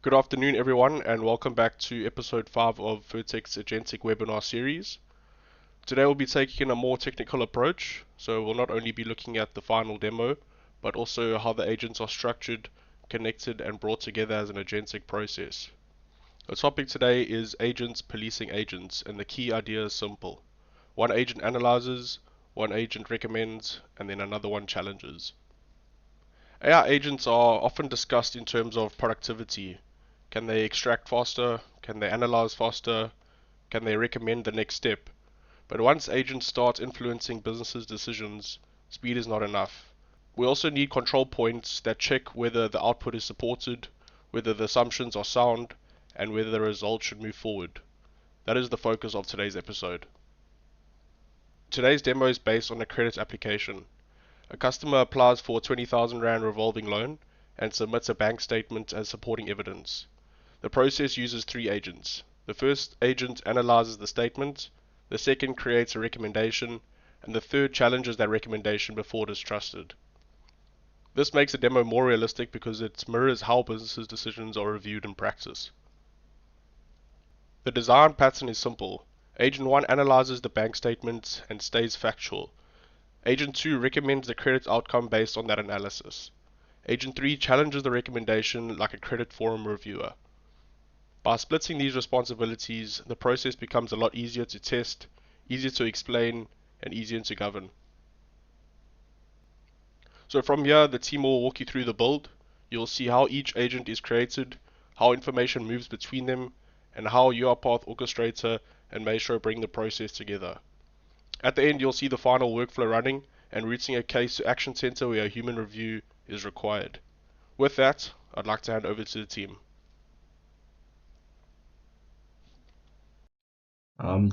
Good afternoon, everyone, and welcome back to episode 5 of FIRtech's Agentic webinar series. Today we'll be taking a more technical approach, so we'll not only be looking at the final demo, but also how the agents are structured, connected, and brought together as an agentic process. The topic today is agents policing agents, and the key idea is simple. One agent analyzes, one agent recommends, and then another one challenges. AI agents are often discussed in terms of productivity. Can they extract faster? Can they analyze faster? Can they recommend the next step? But once agents start influencing businesses' decisions, speed is not enough. We also need control points that check whether the output is supported, whether the assumptions are sound, and whether the result should move forward. That is the focus of today's episode. Today's demo is based on a credit application. A customer applies for a 20,000 Rand revolving loan and submits a bank statement as supporting evidence. The process uses 3 agents. The first agent analyzes the statement, the second creates a recommendation, and the third challenges that recommendation before it is trusted. This makes the demo more realistic because it mirrors how businesses' decisions are reviewed in practice. The design pattern is simple. Agent 1 analyzes the bank statement and stays factual. Agent 2 recommends the credit outcome based on that analysis. Agent 3 challenges the recommendation like a credit forum reviewer. By splitting these responsibilities, the process becomes a lot easier to test, easier to explain, and easier to govern. So from here, the team will walk you through the build. You'll see how each agent is created, how information moves between them, and how UiPath Orchestrator and Maestro bring the process together. At the end, you'll see the final workflow running and routing a case to Action Center where a human review is required. With that, I'd like to hand over to the team.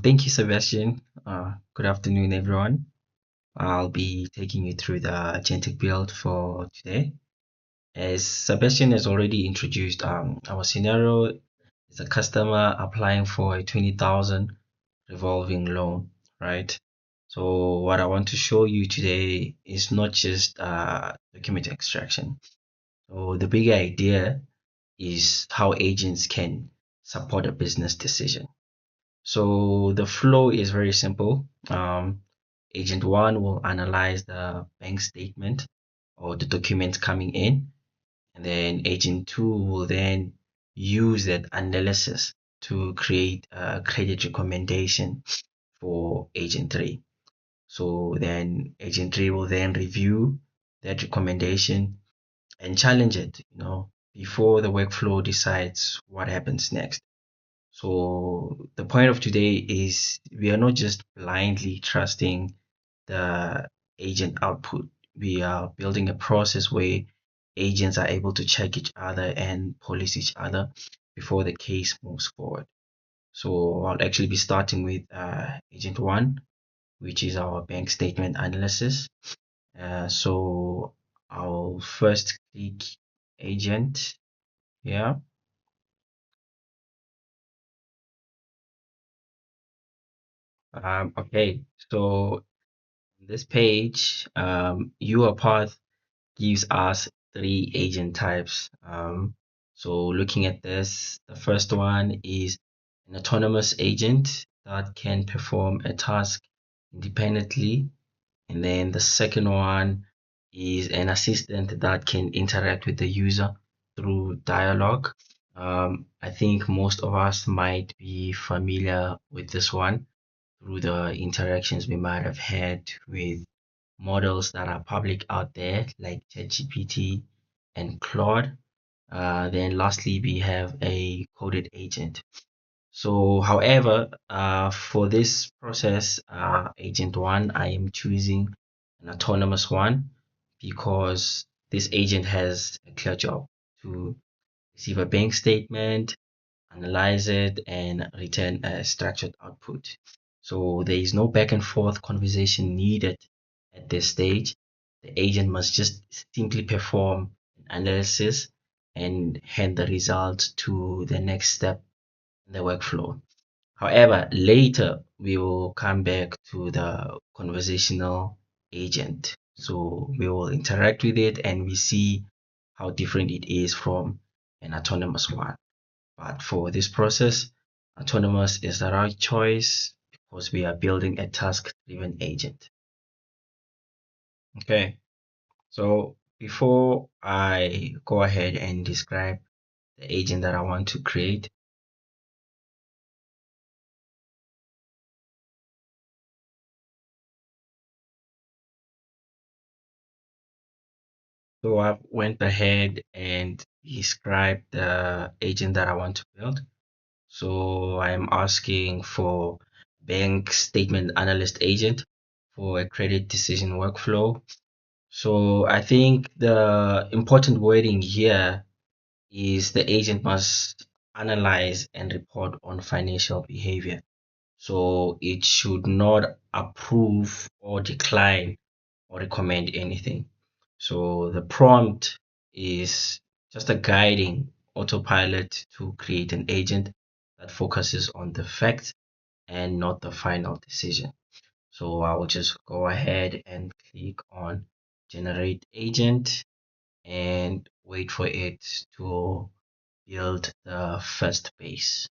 Thank you, Sebastian. Good afternoon, everyone. I'll be taking you through the agentic build for today. As Sebastian has already introduced, our scenario is a customer applying for a 20,000 revolving loan, right? So what I want to show you today is not just document extraction. So the big idea is how agents can support a business decision. So the flow is very simple. Agent 1 will analyze the bank statement or the document coming in, and then Agent 2 will then use that analysis to create a credit recommendation for Agent 3. So then Agent 3 will then review that recommendation and challenge it, before the workflow decides what happens next. So the point of today is we are not just blindly trusting the agent output. We are building a process where agents are able to check each other and police each other before the case moves forward. So I'll actually be starting with agent 1, which is our bank statement analysis. So I'll first click agent here. Okay, so this page, UiPath gives us 3 agent types. So looking at this, the first one is an autonomous agent that can perform a task independently. And then the second one is an assistant that can interact with the user through dialogue. I think most of us might be familiar with this one through the interactions we might have had with models that are public out there like ChatGPT and Claude. Then lastly, we have a coded agent. So however, for this process, agent 1, I am choosing an autonomous one because this agent has a clear job to receive a bank statement, analyze it, and return a structured output. So there is no back and forth conversation needed at this stage. The agent must just simply perform an analysis and hand the result to the next step in the workflow. However, later we will come back to the conversational agent. So we will interact with it and we see how different it is from an autonomous one. But for this process, autonomous is the right choice because we are building a task-driven agent. Okay, so before I go ahead and describe the agent that I want to create, so I went ahead and described the agent that I want to build. So I'm asking for bank statement analyst agent for a credit decision workflow. So I think the important wording here is the agent must analyze and report on financial behavior. So it should not approve or decline or recommend anything. So the prompt is just a guiding autopilot to create an agent that focuses on the facts and not the final decision. So I will just go ahead and click on generate agent and wait for it to build the first base.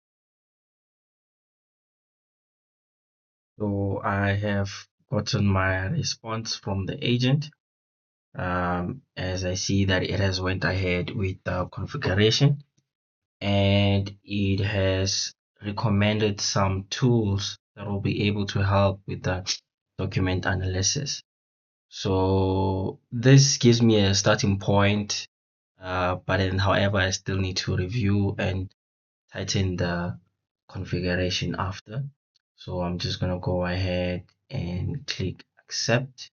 So I have gotten my response from the agent. As I see that it has went ahead with the configuration and it has recommended some tools that will be able to help with the document analysis. So this gives me a starting point, but then however, I still need to review and tighten the configuration after. So I'm just gonna go ahead and click accept.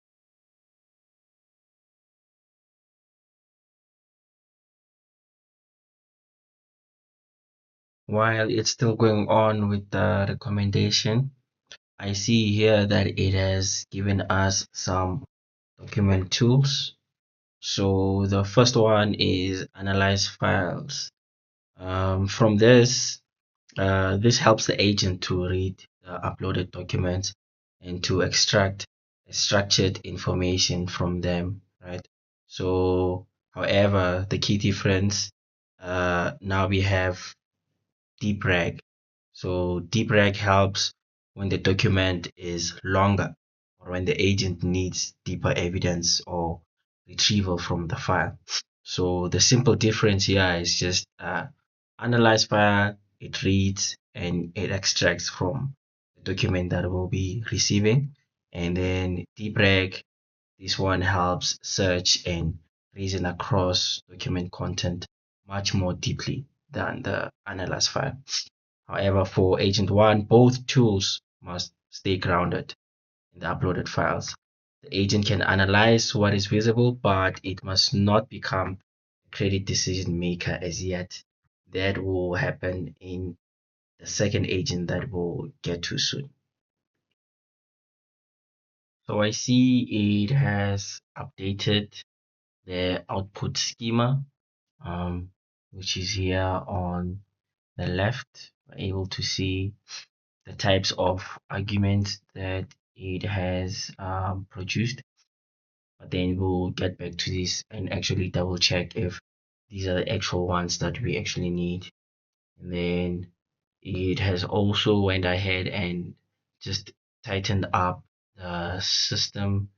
While it's still going on with the recommendation, I see here that it has given us some document tools. So the first one is analyze files. From this helps the agent to read the uploaded documents and to extract structured information from them, right? So, however, the key difference, now we have deep rag. So deep rag helps when the document is longer or when the agent needs deeper evidence or retrieval from the file. So the simple difference here is just analyze file, it reads and it extracts from the document that we'll be receiving. And then deep rag, this one helps search and reason across document content much more deeply than the analyze file. However, for Agent 1, both tools must stay grounded in the uploaded files. The agent can analyze what is visible, but it must not become a credit decision maker as yet. That will happen in the second agent that we'll get to soon. So I see it has updated the output schema, which is here on the left. We're able to see the types of arguments that it has produced. But then we'll get back to this and actually double check if these are the actual ones that we actually need. And then it has also went ahead and just tightened up the system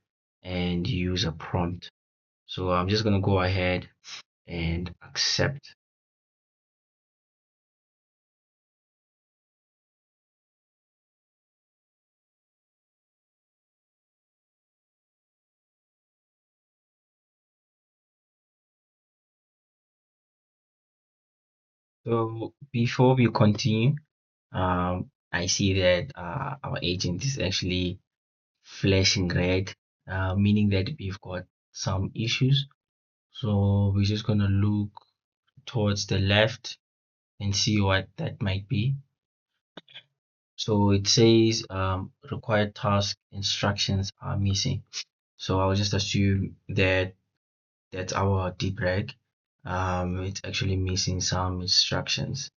and user prompt. So I'm just going to go ahead and accept. So before we continue, I see that our agent is actually flashing red, meaning that we've got some issues. So we're just gonna look towards the left and see what that might be. So it says required task instructions are missing. So I'll just assume that that's our debug. It's actually missing some instructions.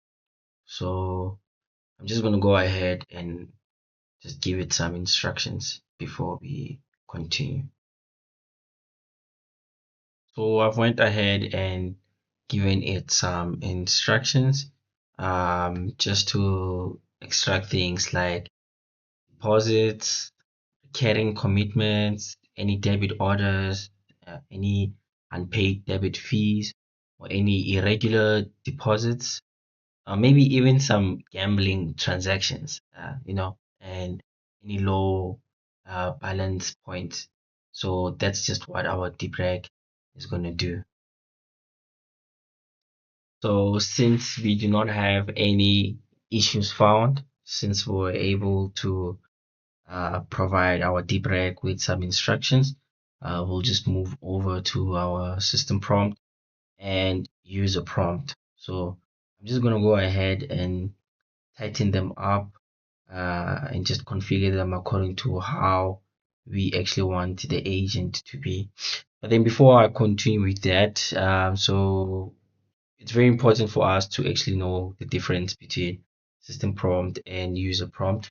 So I'm just gonna go ahead and just give it some instructions before we continue. So I've went ahead and given it some instructions. just to extract things like deposits, carrying commitments, any debit orders, any unpaid debit fees, or any irregular deposits, maybe even some gambling transactions, and any low balance points. So that's just what our deep reg is going to do. So since we do not have any issues found, since we were able to provide our deep reg with some instructions, we'll just move over to our system prompt and user prompt. So I'm just going to go ahead and tighten them up and just configure them according to how we actually want the agent to be. But then before I continue with that, so it's very important for us to actually know the difference between system prompt and user prompt.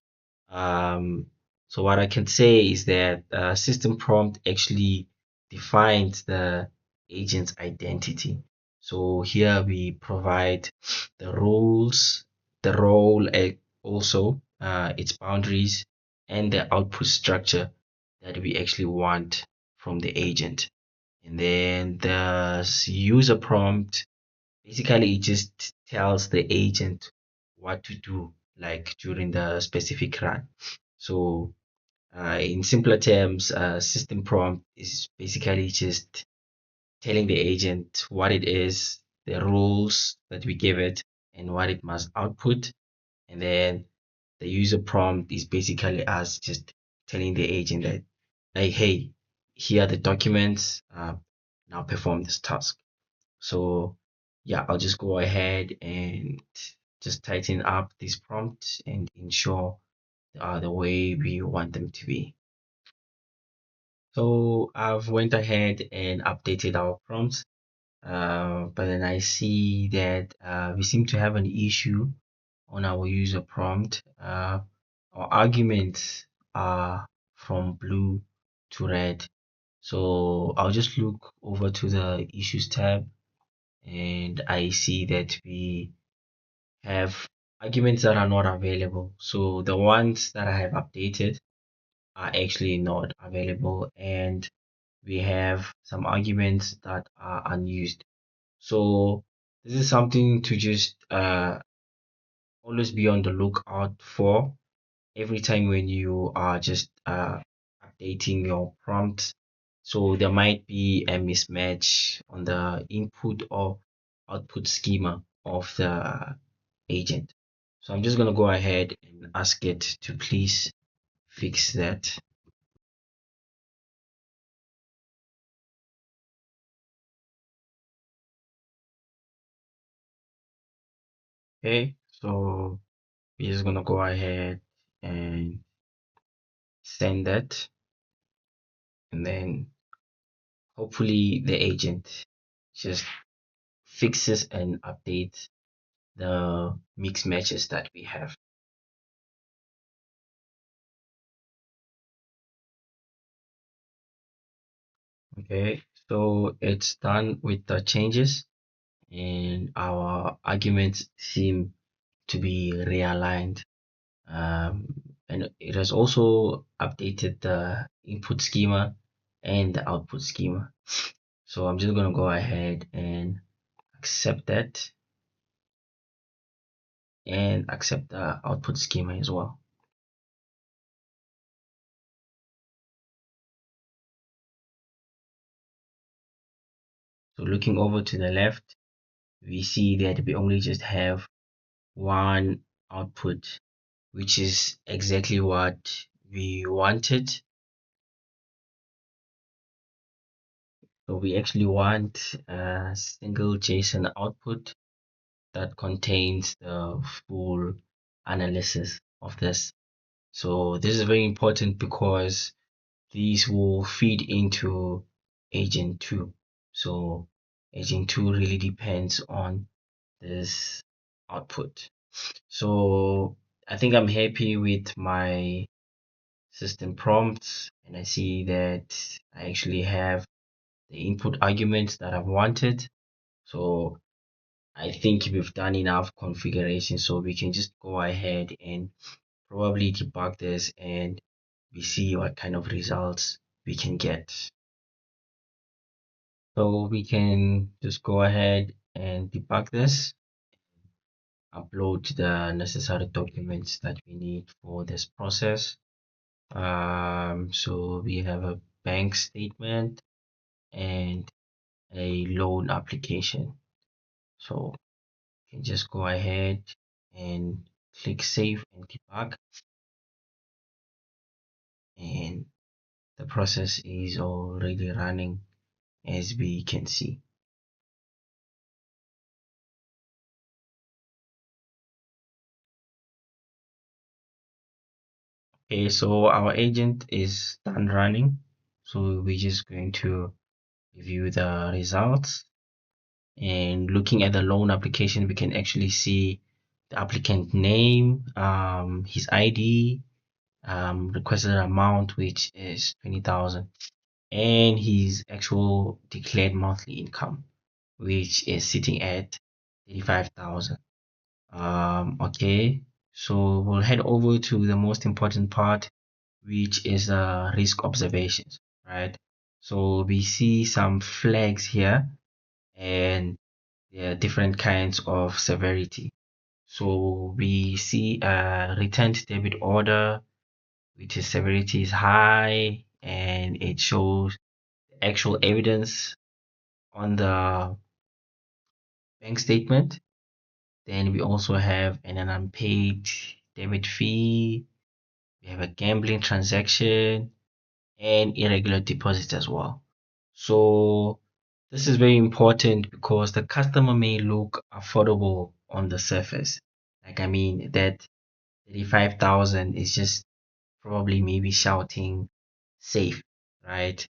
Um, so what I can say is that system prompt actually defines the agent's identity. So here we provide the rules, the role, also its boundaries, and the output structure that we actually want from the agent. And then the user prompt, basically, it just tells the agent what to do, like during the specific run. So, in simpler terms, system prompt is basically just telling the agent what it is, the rules that we give it, and what it must output. And then the user prompt is basically us just telling the agent that, like, hey, here are the documents, now perform this task. So yeah, I'll just go ahead and just tighten up these prompts and ensure they are the way we want them to be. So I've went ahead and updated our prompts, but then I see that we seem to have an issue on our user prompt. Our arguments are from blue to red. So I'll just look over to the issues tab and I see that we have arguments that are not available. So the ones that I have updated are actually not available, and we have some arguments that are unused. So this is something to just always be on the lookout for every time when you are just updating your prompt. So there might be a mismatch on the input or output schema of the agent. So I'm just going to go ahead and ask it to please fix that. Okay, so we're just going to go ahead and send that, and then hopefully the agent just fixes and updates the mix matches that we have. Okay, so it's done with the changes and our arguments seem to be realigned. And it has also updated the input schema and the output schema. So I'm just going to go ahead and accept that and accept the output schema as well. So looking over to the left, we see that we only just have one output, which is exactly what we wanted. So we actually want a single JSON output that contains the full analysis of this. So this is very important because these will feed into agent 2. So agent 2 really depends on this output. So I think I'm happy with my system prompts, and I see that I actually have the input arguments that I've wanted. So I think we've done enough configuration, so we can just go ahead and probably debug this and we see what kind of results we can get. So we can just go ahead and debug this, upload the necessary documents that we need for this process. So we have a bank statement and a loan application. So you can just go ahead and click save and debug, and the process is already running as we can see. Okay, so our agent is done running. So we're just going to review the results. And looking at the loan application, we can actually see the applicant name, his ID, requested amount, which is 20,000, and his actual declared monthly income, which is sitting at 35,000. Okay, so we'll head over to the most important part, which is risk observations, right? So we see some flags here, and there are different kinds of severity. So we see a returned debit order, which is severity is high, and it shows actual evidence on the bank statement. Then we also have an unpaid debit fee, we have a gambling transaction, and irregular deposits as well. So this is very important because the customer may look affordable on the surface. Like, I mean, that 35,000 is just probably maybe shouting safe, right?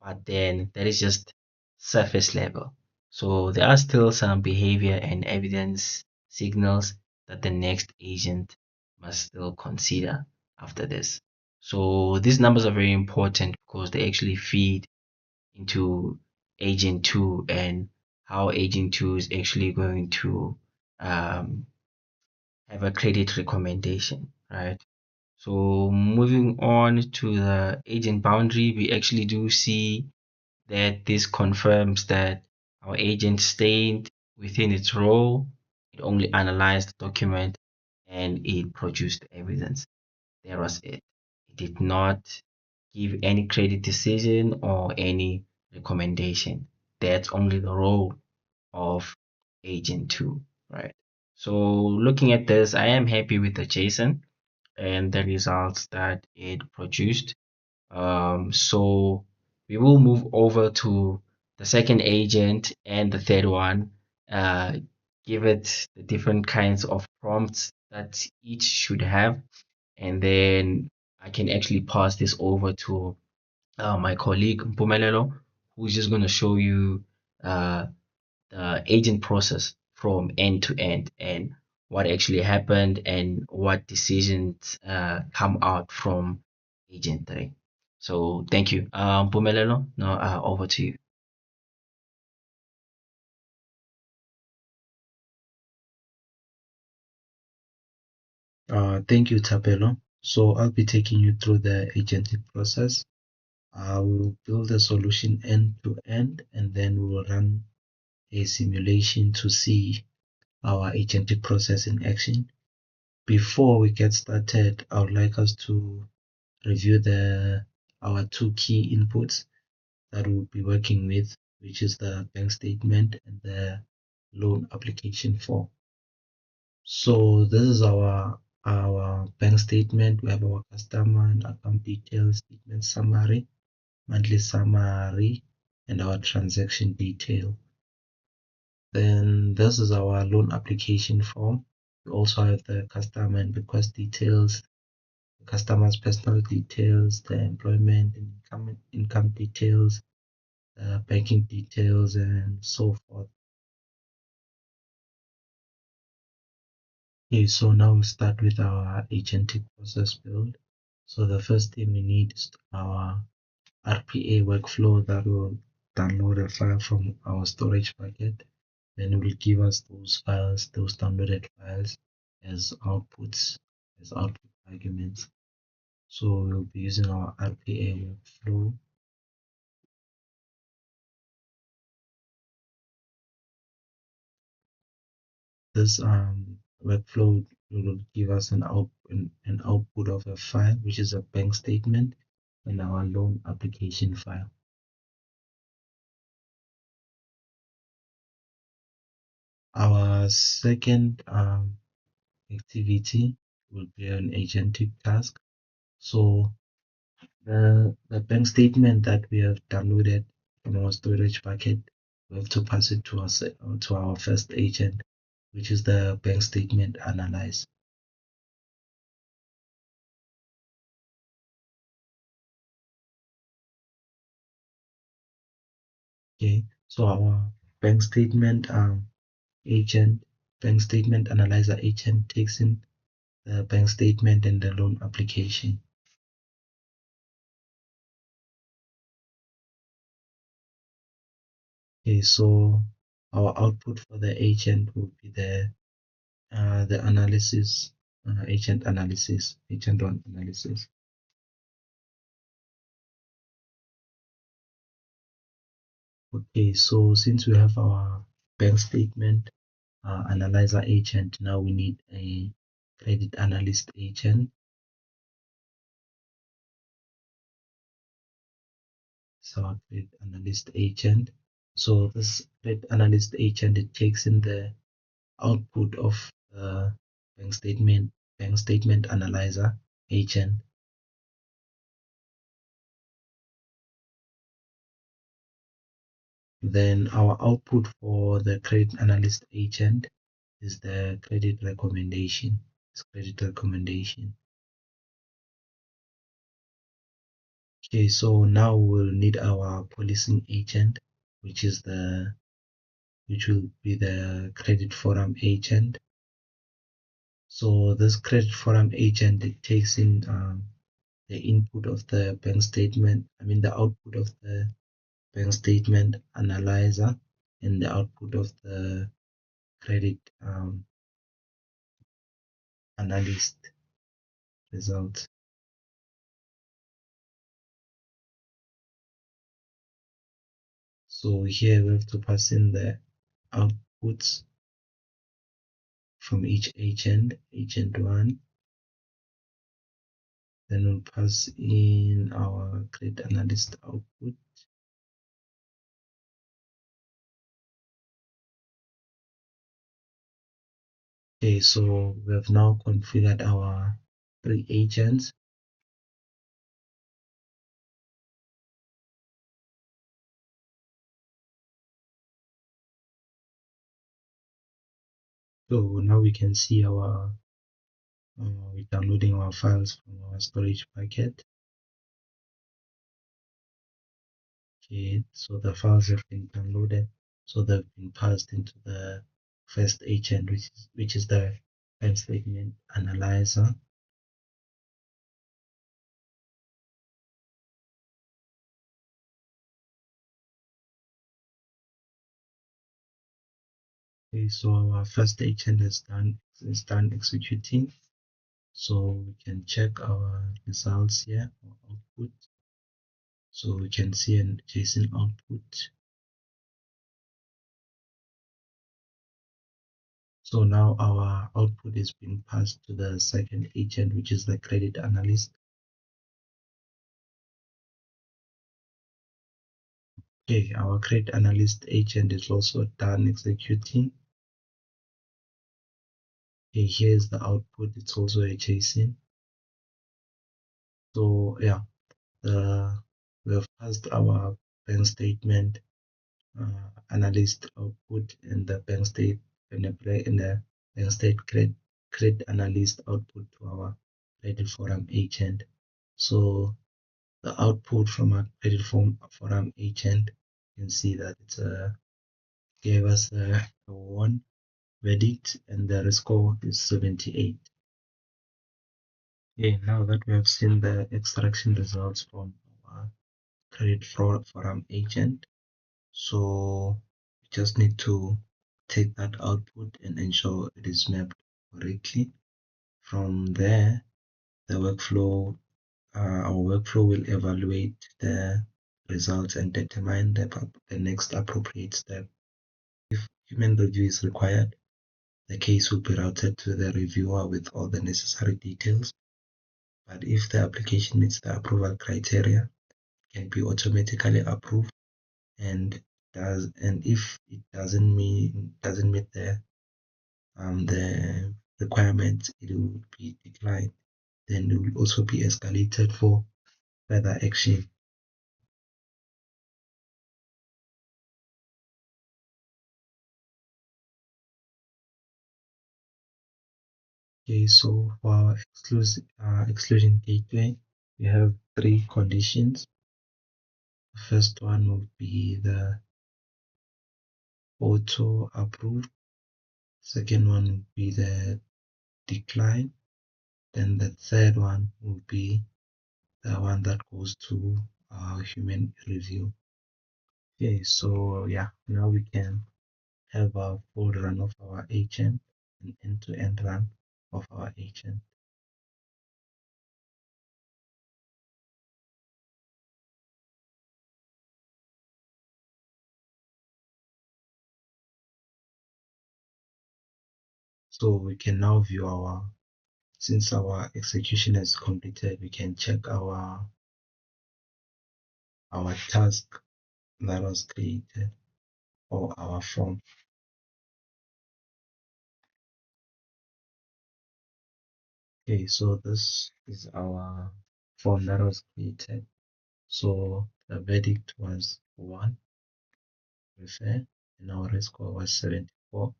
But then that is just surface level. So there are still some behavior and evidence signals that the next agent must still consider after this. So these numbers are very important because they actually feed into agent 2 and how agent 2 is actually going to um, have a credit recommendation, right? So moving on to the agent boundary, we actually do see that this confirms that our agent stayed within its role. It only analyzed the document and it produced evidence. That was it. It did not give any credit decision or any recommendation. That's only the role of agent 2, right? So looking at this, I am happy with the JSON and the results that it produced. So we will move over to the second agent and the third one, give it the different kinds of prompts that each should have, and then I can actually pass this over to my colleague Mpumelelo, who's just going to show you uh, the agent process from end to end and what actually happened and what decisions come out from agent 3. So thank you. Mpumelelo, now over to you. Thank you, Tapelo. So I'll be taking you through the agentic process. We'll build a solution end to end, and then we'll run a simulation to see our agentic process in action. Before we get started, I would like us to review our two key inputs that we'll be working with, which is the bank statement and the loan application form. So this is our bank statement. We have our customer and account details, statement summary, monthly summary, and our transaction detail. Then this is our loan application form. We also have the customer and request details, the customer's personal details, the employment and income details, the banking details, and so forth. Okay, so now we'll start with our agentic process build. So the first thing we need is our RPA workflow that will download a file from our storage bucket then it will give us those files, those downloaded files as outputs, as output arguments. So we'll be using our RPA workflow. This workflow will give us an output of a file, which is a bank statement, and our loan application file. Our second activity will be an agentic task. So the bank statement that we have downloaded from our storage bucket, we have to pass it to our first agent, which is the bank statement analyze. Okay, so our bank statement agent, bank statement analyzer agent takes in the bank statement and the loan application. Okay, so our output for the agent will be the analysis, agent analysis, agent one analysis. Okay, so since we have our bank statement analyzer agent, now we need a credit analyst agent. So our credit analyst agent. So this credit analyst agent, it takes in the output of the bank statement analyzer agent. Then our output for the credit analyst agent is the credit recommendation. It's credit recommendation. Okay, so now we'll need our policing agent, which will be the credit forum agent. So this credit forum agent, it takes in the input of the bank statement, the output of the bank statement analyzer and the output of the credit analyst result. So here we have to pass in the outputs from each agent, agent one. Then we'll pass in our credit analyst output. Okay, so we have now configured our 3 agents. So now we can see we're downloading our files from our storage bucket. Okay, so the files have been downloaded, so they've been passed into the first agent, which is the bank statement analyzer. Okay, so our first agent is done executing. So we can check our results here, our output. So we can see a JSON output. So now our output is being passed to the second agent, which is the credit analyst. Okay, our credit analyst agent is also done executing. Okay, here's the output. It's also a JSON. So yeah, we have passed our bank statement analyst output and the bank state and the bank state credit analyst output to our credit forum agent. So the output from our credit forum agent, you can see that it gave us a 1 verdict and the score is 78. Okay, now that we have seen the extraction results from our credit forum agent, so we just need to take that output and ensure it is mapped correctly. From there, our workflow will evaluate the results and determine the next appropriate step. If human review is required, the case will be routed to the reviewer with all the necessary details. But if the application meets the approval criteria, it can be automatically approved, and if it doesn't meet the requirements, it will be declined. Then it will also be escalated for further action. Okay, so for our exclusion gateway, we have three conditions. The first one will be the auto approve. Second one will be the decline. Then the third one will be the one that goes to human review. Okay, so yeah, now we can have a full run of our agent, an end-to-end run of our agent. So we can now view since our execution is completed, we can check our task that was created or our form. Okay, so this is our form that was created. So the verdict was 1, refer, and our risk score was 74.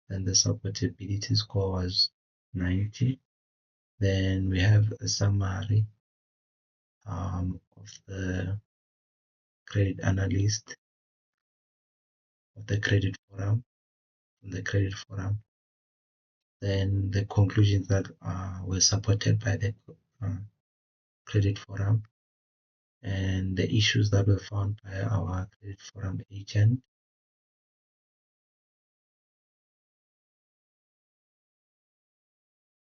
Then the supportability score was 90. Then we have a summary of the credit analyst of the credit forum, then the conclusions that were supported by the credit forum, and the issues that were found by our credit forum agent.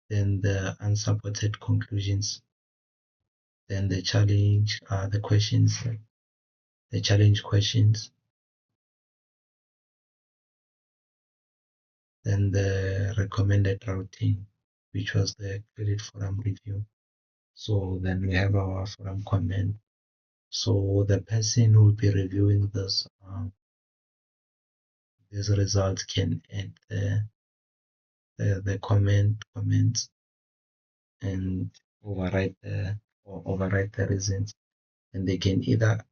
Then the unsupported conclusions, then the challenge questions, then the recommended routing, which was the credit forum review. So then we have our forum comment. So the person who will be reviewing these results can add the comments and override the reasons, and they can either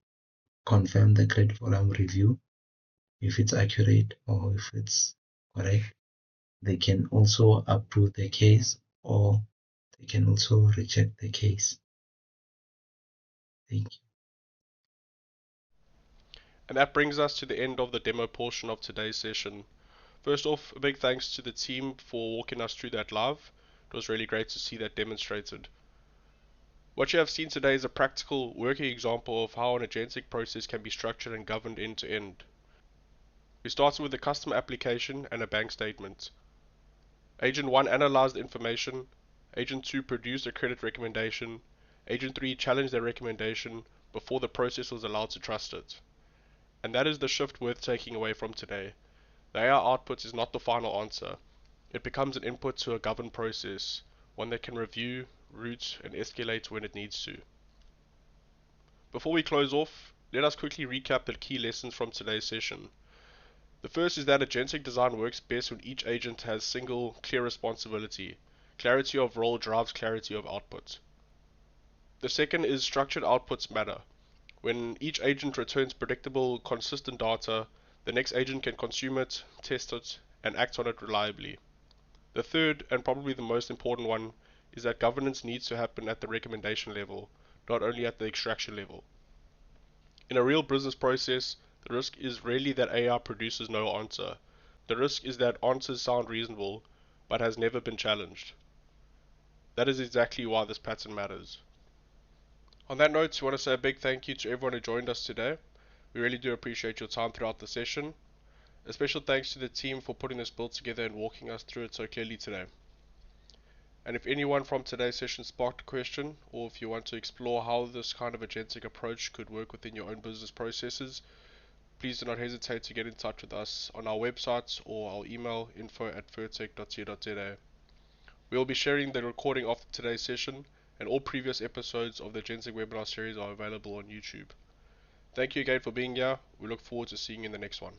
confirm the credit forum review if it's accurate or if it's correct. They can also approve the case, or they can also reject the case. Thank you. And that brings us to the end of the demo portion of today's session. First off, a big thanks to the team for walking us through that live. It was really great to see that demonstrated. What you have seen today is a practical working example of how an agentic process can be structured and governed end to end. We started with a customer application and a bank statement. Agent 1 analyzed the information, Agent 2 produced a credit recommendation, Agent 3 challenged their recommendation before the process was allowed to trust it. And that is the shift worth taking away from today. The AI output is not the final answer. It becomes an input to a governed process, one that can review, route, and escalate when it needs to. Before we close off, let us quickly recap the key lessons from today's session. The first is that agentic design works best when each agent has single, clear responsibility. Clarity of role drives clarity of output. The second is structured outputs matter. When each agent returns predictable, consistent data, the next agent can consume it, test it, and act on it reliably. The third, and probably the most important one, is that governance needs to happen at the recommendation level, not only at the extraction level. In a real business process, the risk is rarely that AI produces no answer. The risk is that answers sound reasonable, but has never been challenged. That is exactly why this pattern matters. On that note, we want to say a big thank you to everyone who joined us today. We really do appreciate your time throughout the session. A special thanks to the team for putting this build together and walking us through it so clearly today. And if anyone from today's session sparked a question, or if you want to explore how this kind of agentic approach could work within your own business processes, please do not hesitate to get in touch with us on our website or our email info@firtech.co.za. We will be sharing the recording of today's session, and all previous episodes of the Agentic webinar series are available on YouTube. Thank you again for being here. We look forward to seeing you in the next one.